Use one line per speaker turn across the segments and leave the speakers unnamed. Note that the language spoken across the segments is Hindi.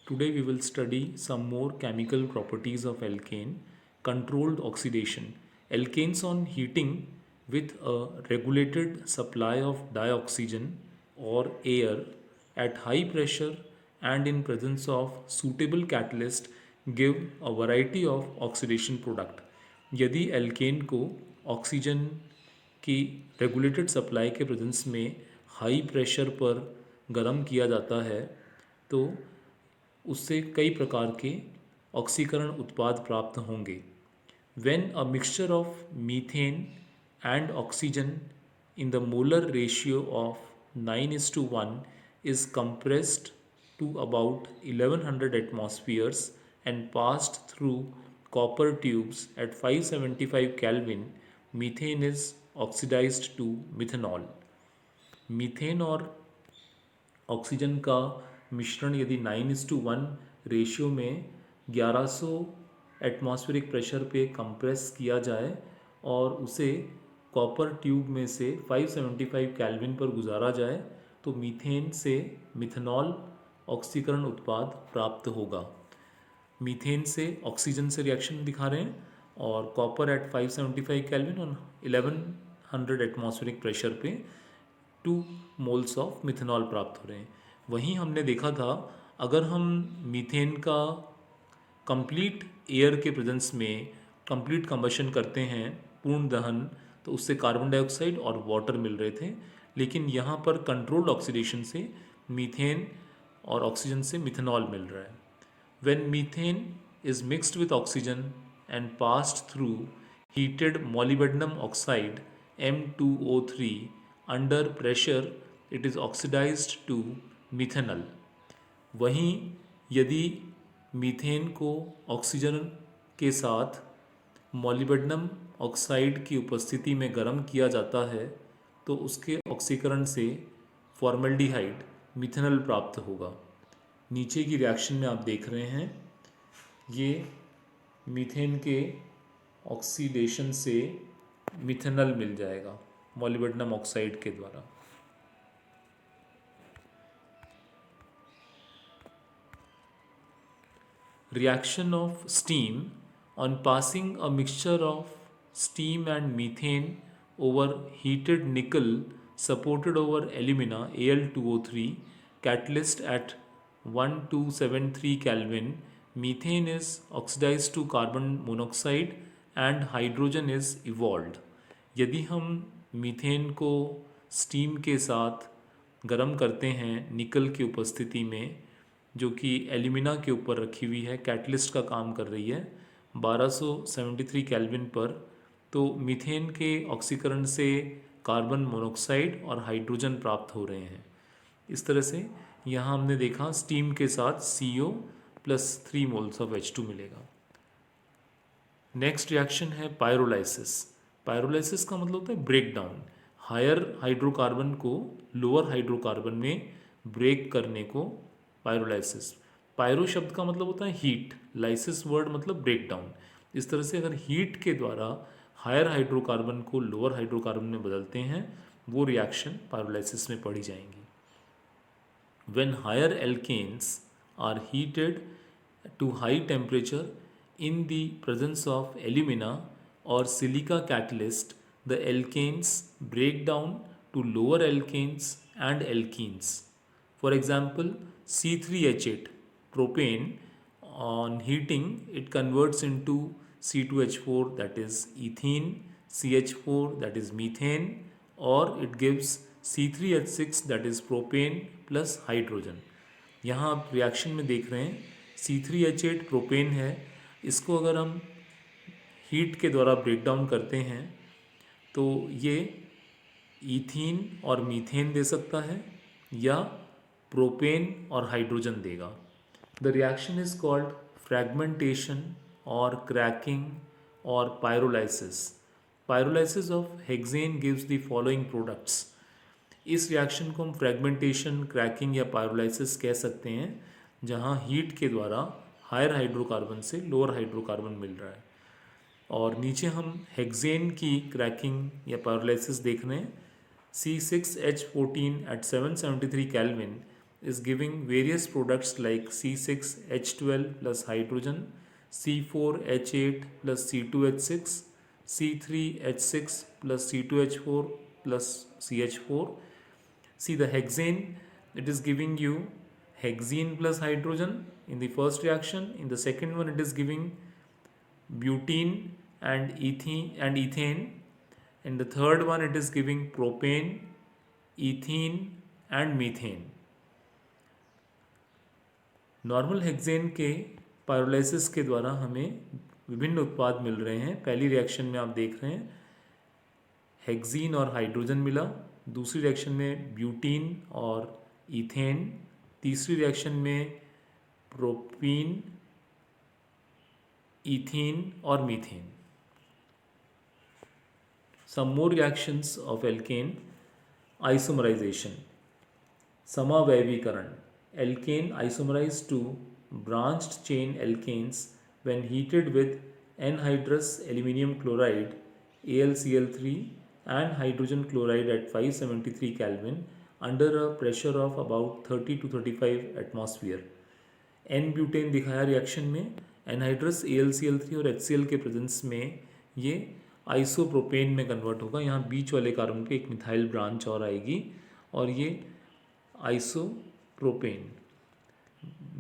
Today we will study some more chemical properties of alkane. Controlled oxidation. Alkanes on heating with a regulated supply of dioxygen or air at high pressure and in presence of suitable catalyst give a variety of oxidation product. यदि एल्केन को ऑक्सीजन की रेगुलेटेड सप्लाई के प्रेजेंस में हाई प्रेशर पर गर्म किया जाता है तो उससे कई प्रकार के ऑक्सीकरण उत्पाद प्राप्त होंगे. When a mixture of methane and oxygen in the molar ratio of 9:1 is compressed to about 1100 atmospheres and passed through copper tubes at 575 Kelvin, methane is oxidized to methanol. Methane और ऑक्सीजन का मिश्रण यदि 9:1 रेशियो में 1100 एटमॉस्फेरिक प्रेशर पे कंप्रेस किया जाए और उसे कॉपर ट्यूब में से 575 केल्विन पर गुजारा जाए तो मीथेन से मिथेनॉल ऑक्सीकरण उत्पाद प्राप्त होगा. मीथेन से ऑक्सीजन से रिएक्शन दिखा रहे हैं और कॉपर एट 575 केल्विन और 1100 एटमॉस्फेरिक प्रेशर पे 2 मोल्स ऑफ मिथेनॉल प्राप्त हो रहे हैं. वहीं हमने देखा था अगर हम मीथेन का कंप्लीट एयर के प्रेजेंस में कंप्लीट कंबशन करते हैं पूर्ण दहन तो उससे कार्बन डाइऑक्साइड और वाटर मिल रहे थे. लेकिन यहाँ पर कंट्रोल्ड ऑक्सीडेशन से मीथेन और ऑक्सीजन से मिथेनॉल मिल रहा है. When methane is mixed with oxygen and passed through heated molybdenum oxide M2O3 under pressure it is oxidized to methanol. वहीं यदि मीथेन को ऑक्सीजन के साथ मोलिब्डेनम ऑक्साइड की उपस्थिति में गर्म किया जाता है तो उसके ऑक्सीकरण से फॉर्मल्डिहाइड मिथेनॉल प्राप्त होगा. नीचे की रिएक्शन में आप देख रहे हैं ये मीथेन के ऑक्सीडेशन से मिथेनॉल मिल जाएगा मोलिब्डेनम ऑक्साइड के द्वारा. Reaction of steam on passing a mixture of steam and methane over heated nickel supported over alumina Al2O3 catalyst at 1273 Kelvin, methane is oxidized to carbon monoxide and hydrogen is evolved. यदि हम मीथेन को स्टीम के साथ गर्म करते हैं निकल की उपस्थिति में जो कि एल्यूमिना के ऊपर रखी हुई है कैटलिस्ट का काम कर रही है 1273 केल्विन पर तो मीथेन के ऑक्सीकरण से कार्बन मोनोक्साइड और हाइड्रोजन प्राप्त हो रहे हैं. इस तरह से यहाँ हमने देखा स्टीम के साथ CO plus 3 moles of H2 मिलेगा. नेक्स्ट रिएक्शन है पायरोलाइसिस. पायरोलाइसिस का मतलब होता है ब्रेक डाउन. हायर हाइड्रोकार्बन को लोअर हाइड्रोकार्बन में ब्रेक करने को पायरोलाइसिस. पायरो शब्द का मतलब होता है हीट, लाइसिस वर्ड मतलब ब्रेक डाउन. इस तरह से अगर हीट के द्वारा हायर हाइड्रोकार्बन को लोअर हाइड्रोकार्बन में बदलते हैं वो रिएक्शन पायरोलाइसिस में पढ़ी जाएंगी. When higher alkanes are heated to high temperature in the presence of alumina or silica catalyst, the alkanes break down to lower alkanes and alkenes. For example, C3H8 propane on heating it converts into C2H4 that is ethene, CH4 that is methane or it gives C3H6 that is propane plus hydrogen. यहाँ आप रिएक्शन में देख रहे हैं C3H8 प्रोपेन है. इसको अगर हम हीट के द्वारा ब्रेक डाउन करते हैं तो ये ईथीन और मीथेन दे सकता है या प्रोपेन और हाइड्रोजन देगा. The reaction is called fragmentation और क्रैकिंग और pyrolysis. Pyrolysis of hexane gives the following products. इस रिएक्शन को हम फ्रैगमेंटेशन, क्रैकिंग या पायरोलाइसिस कह सकते हैं जहाँ हीट के द्वारा हायर हाइड्रोकार्बन से लोअर हाइड्रोकार्बन मिल रहा है. और नीचे हम हेक्सेन की क्रैकिंग या पायरोलाइसिस देख रहे हैं. C6H14 at 773 Kelvin is giving various products like C6H12 plus hydrogen, C4H8 plus C2H6, C3H6 plus C2H4 plus CH4. See the hexane, it is giving you hexene plus hydrogen in the first reaction. In the second one, it is giving butene and ethane. In the third one, it is giving propane, ethene and methane. Normal hexane के पायरोलाइसिस के द्वारा हमें विभिन्न उत्पाद मिल रहे हैं. पहली रिएक्शन में आप देख रहे हैं हेक्सीन और हाइड्रोजन मिला, दूसरी रिएक्शन में ब्यूटीन और इथेन, तीसरी रिएक्शन में प्रोपीन, इथीन और methane. Some more reactions of alkane. Isomerization, समावैवीकरण. Alkane isomerize to branched chain alkanes when heated with anhydrous aluminium chloride AlCl3 and hydrogen chloride at 573 Kelvin under a pressure of about 30 to 35 atmosphere. N-butane दिखाया रिएक्शन में, एनहाइड्रस AlCl3 और HCl के प्रेजेंस में ये आइसोप्रोपेन में कन्वर्ट होगा. यहाँ बीच वाले कार्बन पे एक मिथाइल ब्रांच और आएगी और ये isopropane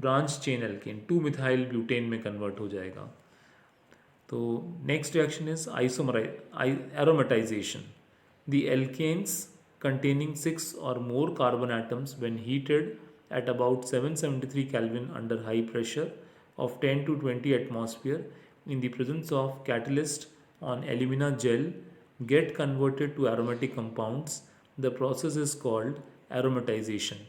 branch chain alkane 2 methyl butane में कन्वर्ट हो जाएगा. तो next reaction is aromatization. The alkanes containing 6 or more carbon atoms when heated at about 773 Kelvin under high pressure of 10 to 20 atmosphere in the presence of catalyst on alumina gel get converted to aromatic compounds. The process is called aromatization.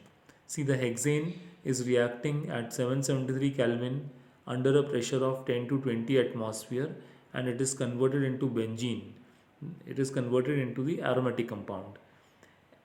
See, the hexane is reacting at 773 Kelvin under a pressure of 10 to 20 atmosphere and it is converted into benzene. It is converted into the aromatic compound.